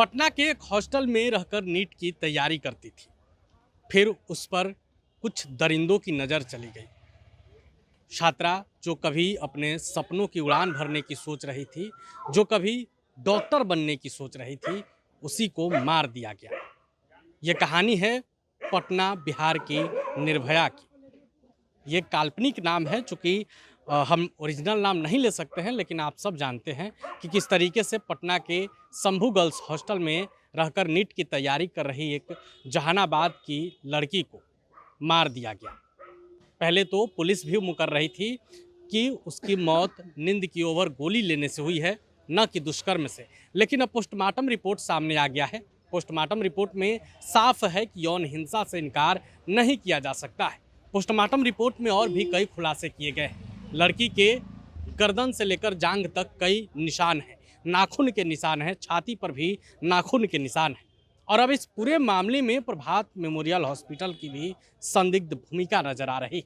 पटना के एक हॉस्टल में रहकर नीट की तैयारी करती थी। फिर उस पर कुछ दरिंदों की नज़र चली गई। छात्रा जो कभी अपने सपनों की उड़ान भरने की सोच रही थी, जो कभी डॉक्टर बनने की सोच रही थी, उसी को मार दिया गया। ये कहानी है पटना बिहार की निर्भया की। ये काल्पनिक नाम है, चूँकि हम ओरिजिनल नाम नहीं ले सकते हैं, लेकिन आप सब जानते हैं कि किस तरीके से पटना के शंभू गर्ल्स हॉस्टल में रहकर नीट की तैयारी कर रही एक जहानाबाद की लड़की को मार दिया गया। पहले तो पुलिस भी मुकर रही थी कि उसकी मौत नींद की ओवर गोली लेने से हुई है, न कि दुष्कर्म से। लेकिन अब पोस्टमार्टम रिपोर्ट सामने आ गया है। पोस्टमार्टम रिपोर्ट में साफ है कि यौन हिंसा से इनकार नहीं किया जा सकता है। पोस्टमार्टम रिपोर्ट में और भी कई खुलासे किए गए हैं। लड़की के गर्दन से लेकर जांघ तक कई निशान हैं, नाखून के निशान हैं, छाती पर भी नाखून के निशान हैं। और अब इस पूरे मामले में प्रभात मेमोरियल हॉस्पिटल की भी संदिग्ध भूमिका नजर आ रही।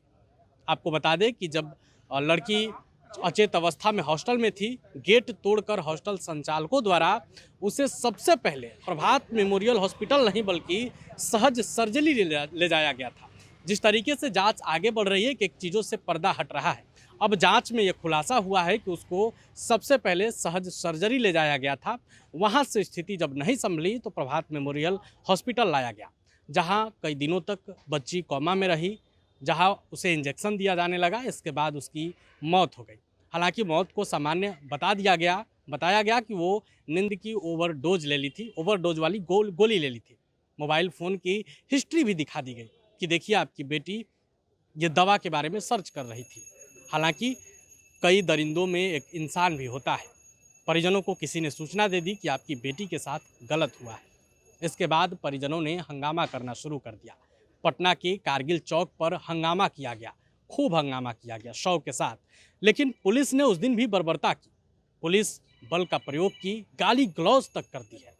आपको बता दें कि जब लड़की अचेत अवस्था में हॉस्टल में थी, गेट तोड़कर हॉस्टल संचालकों द्वारा उसे सबसे पहले प्रभात मेमोरियल हॉस्पिटल नहीं बल्कि सहज सर्जरी ले जाया गया था। जिस तरीके से जांच आगे बढ़ रही है कि एक चीज़ों से पर्दा हट रहा है। अब जांच में यह खुलासा हुआ है कि उसको सबसे पहले सहज सर्जरी ले जाया गया था। वहां से स्थिति जब नहीं संभली तो प्रभात मेमोरियल हॉस्पिटल लाया गया, जहां कई दिनों तक बच्ची कोमा में रही, जहां उसे इंजेक्शन दिया जाने लगा। इसके बाद उसकी मौत हो गई। हालांकि मौत को सामान्य बताया गया कि वो नींद की ओवरडोज ले ली थी, ओवरडोज वाली गोली ले ली थी। मोबाइल फ़ोन की हिस्ट्री भी दिखा दी गई कि देखिए आपकी बेटी ये दवा के बारे में सर्च कर रही थी। हालांकि कई दरिंदों में एक इंसान भी होता है। परिजनों को किसी ने सूचना दे दी कि आपकी बेटी के साथ गलत हुआ है। इसके बाद परिजनों ने हंगामा करना शुरू कर दिया। पटना के कारगिल चौक पर हंगामा किया गया, खूब हंगामा किया गया शव के साथ। लेकिन पुलिस ने उस दिन भी बर्बरता की। पुलिस बल का प्रयोग की, गाली गलौज तक कर दी है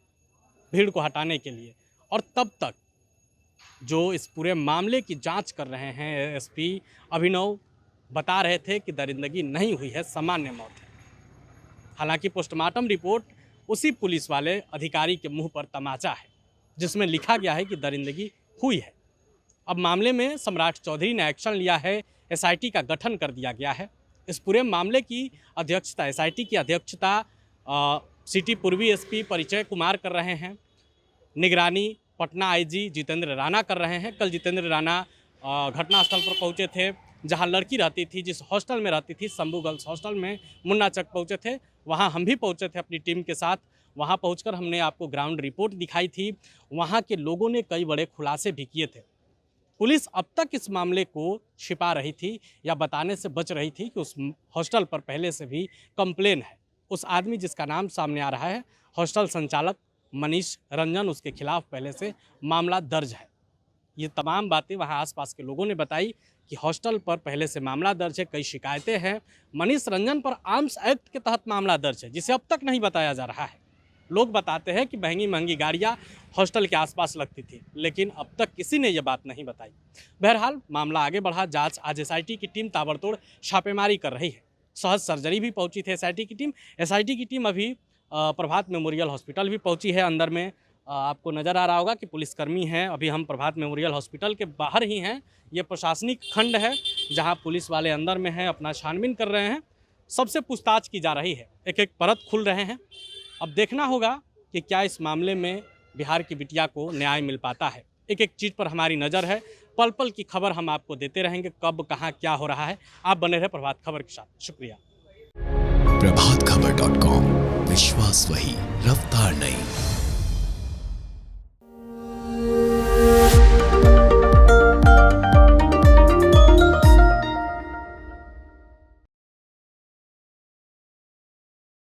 भीड़ को हटाने के लिए। और तब तक जो इस पूरे मामले की जांच कर रहे हैं एसपी अभिनव बता रहे थे कि दरिंदगी नहीं हुई है, सामान्य मौत है। हालांकि पोस्टमार्टम रिपोर्ट उसी पुलिस वाले अधिकारी के मुंह पर तमाचा है, जिसमें लिखा गया है कि दरिंदगी हुई है। अब मामले में सम्राट चौधरी ने एक्शन लिया है, एसआईटी का गठन कर दिया गया है। इस पूरे मामले की अध्यक्षता, एसआईटी की अध्यक्षता सिटी पूर्वी एसपी परिचय कुमार कर रहे हैं। निगरानी पटना आईजी जितेंद्र राणा कर रहे हैं। कल जितेंद्र राणा घटनास्थल पर पहुंचे थे, जहां लड़की रहती थी, जिस हॉस्टल में रहती थी, शंभू गर्ल्स हॉस्टल में मुन्ना चक पहुंचे थे। वहां हम भी पहुंचे थे अपनी टीम के साथ। वहां पहुंचकर हमने आपको ग्राउंड रिपोर्ट दिखाई थी। वहां के लोगों ने कई बड़े खुलासे भी किए थे। पुलिस अब तक इस मामले को छिपा रही थी या बताने से बच रही थी कि उस हॉस्टल पर पहले से भी कंप्लेन है। उस आदमी जिसका नाम सामने आ रहा है, हॉस्टल संचालक मनीष रंजन, उसके खिलाफ पहले से मामला दर्ज है। ये तमाम बातें वहाँ आसपास के लोगों ने बताई कि हॉस्टल पर पहले से मामला दर्ज है, कई शिकायतें हैं। मनीष रंजन पर आर्म्स एक्ट के तहत मामला दर्ज है, जिसे अब तक नहीं बताया जा रहा है। लोग बताते हैं कि महंगी महंगी गाड़ियाँ हॉस्टल के आसपास लगती थी, लेकिन अब तक किसी ने यह बात नहीं बताई। बहरहाल मामला आगे बढ़ा। जाँच आज एसआईटी की टीम ताबड़तोड़ छापेमारी कर रही है। सहज सर्जरी भी पहुंची थी एसआईटी की टीम। एसआईटी की टीम अभी प्रभात मेमोरियल हॉस्पिटल भी पहुंची है। अंदर में आपको नज़र आ रहा होगा कि पुलिसकर्मी हैं। अभी हम प्रभात मेमोरियल हॉस्पिटल के बाहर ही हैं। ये प्रशासनिक खंड है, जहां पुलिस वाले अंदर में हैं, अपना छानबीन कर रहे हैं। सबसे पूछताछ की जा रही है, एक एक परत खुल रहे हैं। अब देखना होगा कि क्या इस मामले में बिहार की बिटिया को न्याय मिल पाता है। एक एक चीज़ पर हमारी नज़र है। पल पल की खबर हम आपको देते रहेंगे, कब कहाँ क्या हो रहा है। आप बने रहे प्रभात खबर के साथ। शुक्रिया। प्रभातखबर.com, विश्वास वही, रफ्तार नहीं।